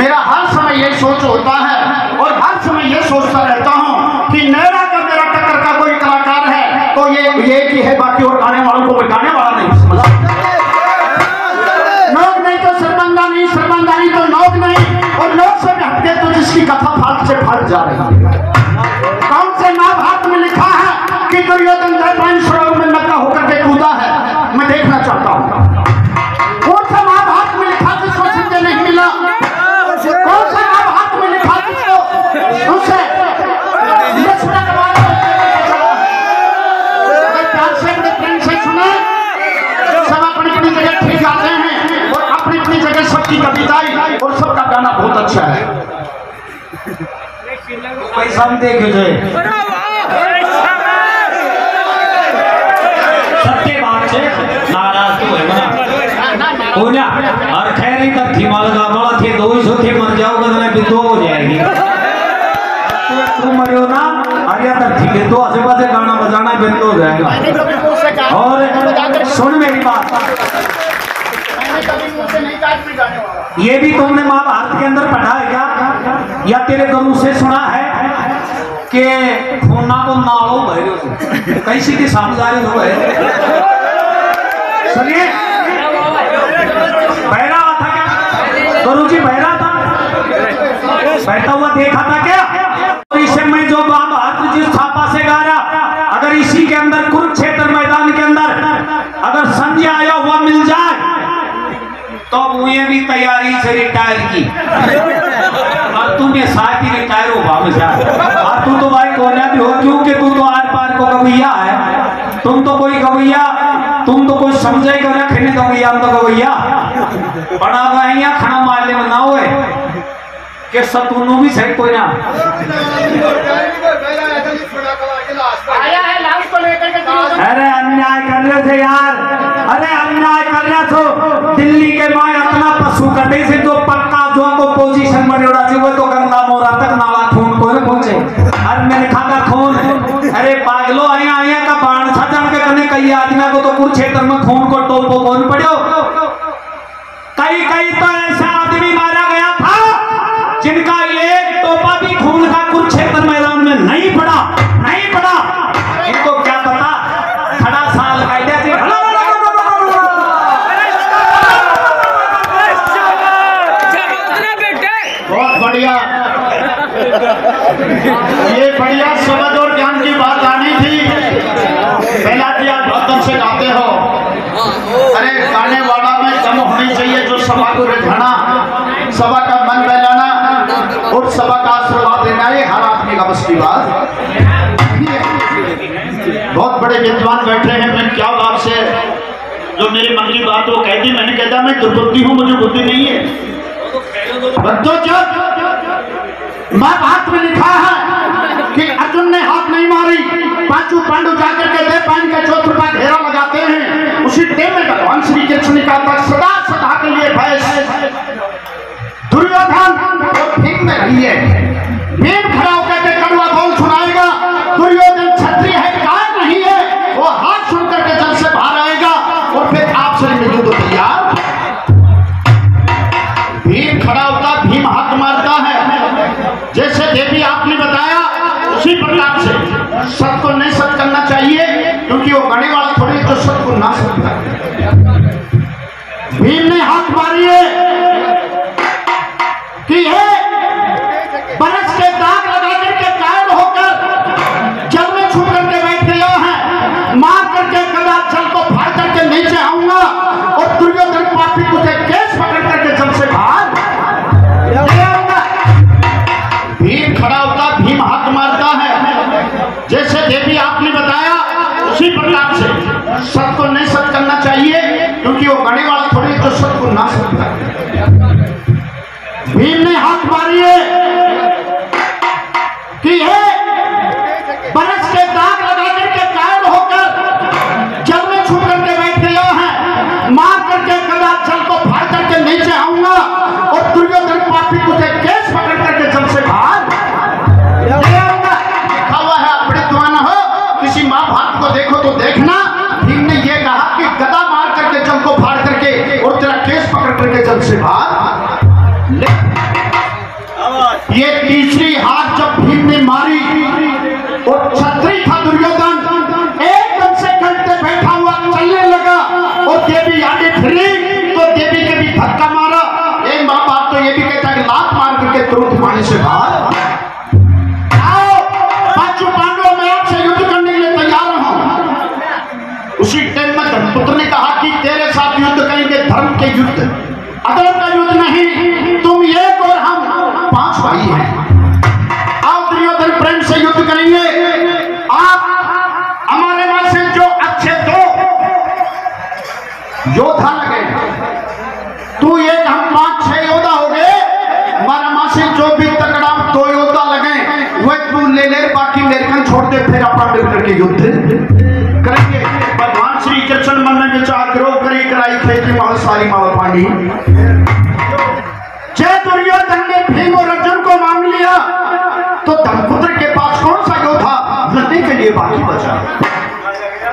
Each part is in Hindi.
मेरा हर समय ये सोच होता है और हर समय ये सोचता रहता हूँ कि मेरा का मेरा टक्कर का कोई कलाकार है तो ये कि है, बाकी और गाने वालों को कोई गाने वाला नहीं समझ। नोक नहीं तो सरबंदा नहीं, सरबंदा नहीं तो नोक नहीं, और नोक से हटके तो जिसकी कथा फाट से फट जा रही है। कौन से महाभारत में लिखा है कि दुर्योधन जलपान सरोवर में नंगा होकर के कूदा है? मैं देखना चाहता हूँ। कौन सा महाभारत में लिखा जिसको संजय नहीं मिला? कौन सा महाभारत में लिखा जिसको उससे प्यार से अपने प्रेम से सुने? सब अपनी अपनी जगह ठीक आते हैं और अपनी अपनी जगह सबकी कविताएं और सबका गाना बहुत अच्छा है। पैसा हम देखे सत्य बात से नाराज तो है ना और खैर ही तक थी मालगा माला थे 200 थे मर जाओगे तो विधवा हो जाएगी। तू मरियो ना आगे तक ठीक है तो आसे पास गाना बजाना बंद हो जाएगा। और सुन मेरी बात, ये भी तुमने महाभारत के अंदर पढ़ा है क्या या तेरे गुरु से सुना है कि खूना को नालो भरे कैसी की सामने हो है? सुनिए, बहरा था क्या गुरु जी? बहरा था, बैठा हुआ देखा था क्या? तो इसे मैं जो महाभारत जिस छापा से गा रहा, अगर इसी के अंदर कुरुक्षेत्र मैदान के अंदर अगर संजय आया हुआ मिल जाए तो मुझे भी तैयारी से रिटायर की और तुम्हें साथ ही रिटायर हो और तू तो भाई कोना भी हो क्योंकि तू तो आर पार को गवैया है। तुम तो कोई गवैया, तुम तो कोई समझेगा रखने गवैया, हम तो गवैया बड़ा गवैया खाना मारने में ना होए कि सतुनु भी सही कोई ना अरे अन्याय कर रहे थे यार, अरे अन्याय कर रहे थे। दिल्ली के माए अपना पशु कटे से जो पक्का जो को पोजीशन में उड़ा वो तो गंगा मोरा तक नाला खून को पहुंचे। अरे मैंने खाका खून, अरे पागलो आया आया का बाण था जान के कने कई आदमी को तो कुरुक्षेत्र में खून को टोपो कौन पड़ो। कई कई तो ऐसा आदमी मारा गया था जिनका एक टोपा भी खून का कुरुक्षेत्र मैदान में नहीं पड़ा, नहीं पड़ा। इनको क्या पता खड़ा साल कायदे से बहुत बढ़िया, ये बढ़िया समझ और ज्ञान की बात आनी थी। पहला कि आप भक्तन से गाते हो, अरे गाने वाला में दम होनी चाहिए जो सभा को रिझाना, सभा का मन बहलाना और सभा का आशीर्वाद देना, ये हर आदमी का बस की बात। बहुत बड़े विद्वान बैठे हैं, मैं क्या आपसे जो मेरे मन की बात वो कहती, मैंने कहता मैं दुर्बुद्धि हूँ, मुझे बुद्धि नहीं है। बच्चों महाभारत में लिखा है कि अर्जुन ने हाथ नहीं मारी, पांचों पांडु जाकर के दे पान का चौथुर्पा घेरा लगाते हैं। उसी टाइम में भगवान श्री कृष्ण का सदा सदा के लिए भय दुर्योधन भीम में रही है। भीम खड़ा होकर के कड़वा बोल सुनाएगा, दुर्योधन क्षत्रिय है काय नहीं है, वो हाथ सुनकर के जल से बाहर आएगा और फिर आपसे मिलने को तैयार। भीम खड़ा होता, भीम हाथ मारता है, जैसे देवी आपने बताया उसी प्रकार से सत को नहीं सत करना चाहिए क्योंकि वो गणे वाला थोड़ी तो सत को ना सकता। भीम ने हाथ मारी है कि है बरस के दाग लगा करके कायल होकर जल में छू करके बैठ गया है, मार करके गदा जल को फाड़ करके नीचे आऊंगा और दुर्योधन पापी तुझे केस पकड़ करके जल से बाहर ले आऊंगा। भीम खड़ा होता, भीम हाथ मारता है, जैसे देवी आपने बताया उसी प्रकार से सत को नहीं सत करना चाहिए क्योंकि वो गणे वाला थोड़ी तो सत को ना सकता। भीम ने हाथ मारी है कि है बरस के दाग लगा करके कायल होकर जल में छू करके बैठ गया है, मार करके गदा जल को फाड़ करके नीचे आऊंगा और दुर्योधन पापी तुझे केस पकड़ करके जल से बाहर ले आऊंगा। लिखा हुआ है, आप बड़े दीवाना हो, किसी महाभारत को देखो तो देखना। भीम ने यह कहा कि गदा मार करके जल को फाड़ करके और तेरा केस पकड़ करके जल से बाहर ले। ये तीसरी हार जब भीम ने मारी और छत्री था दुर्योधन एकदम से घंटे बैठा हुआ चलने लगा और देवी आगे फिरी तो देवी के भी धक्का मारा। एक माँ बाप तो ये भी कहता है लात मार करके तुरंत पानी से बाहर आओ, पांचों पांडवों में आपसे युद्ध करने के लिए तैयार हूं। उसी टाइम में धर्मपुत्र ने कहा कि तेरे साथ युद्ध करेंगे, धर्म के युद्ध, अधर्म का युद्ध नहीं। तुम एक और हम 5 भाई हैं। आओ दुर्योधन प्रेम से युद्ध करेंगे। आप हमारे वहां से जो अच्छे 2 योद्धा लगे, तू एक हम 5-6 योद्धा हो गए। हमारा मां से जो भी तगड़ा 2 योद्धा लगे वह तू ले ले, बाकी लेकर छोड़ दे, फिर अपना मिलकर के युद्ध करेंगे। भगवान श्री कृष्ण मन में विचार करो, करी कराई खेती महासारी मावा पानी। जय दुर्योधन ने भीम और अर्जुन को मांग लिया तो धर्मपुत्र के पास कौन सा योद्धा लड़ने के लिए बाकी बचा।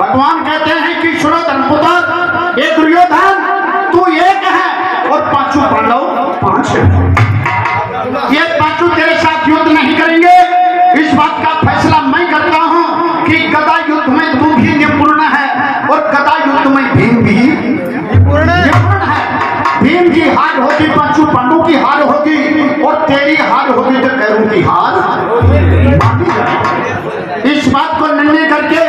भगवान कहते हैं कि सुनो धर्मपुत्र, ये दुर्योधन तू एक है और 5 पांडव 5 है। ये 5 तेरे साथ युद्ध नहीं करेंगे। इस बात का फैसला मैं करता हूं कि गदा युद्ध में तू भी निपुण है और गदा युद्ध में भीम भी निपुण है। भीम की हार होगी, 5 पांडवों की हार होगी और तेरी हार होगी तो कैरों की हार मानी जाएगी। इस बात को निर्णय करके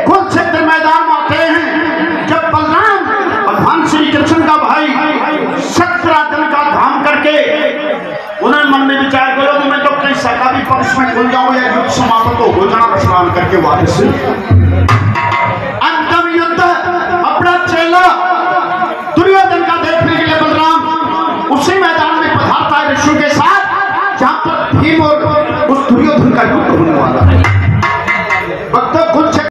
कुरुक्षेत्र मैदान में आते हैं। जब बलराम भगवान श्री कृष्ण का भाई शक्रादन का धाम करके उन्होंने मन में विचार करो कि मैं तो कहीं सका भी पक्ष में खुल जाऊं या युद्ध समाप्त तो हो जाना, स्नान करके वापस अंतिम युद्ध अपना चेला दुर्योधन का देखने के लिए बलराम उसी मैदान में पधारता है ऋषियों के साथ, जहां पर भीम और उस दुर्योधन का युद्ध होने वाला है।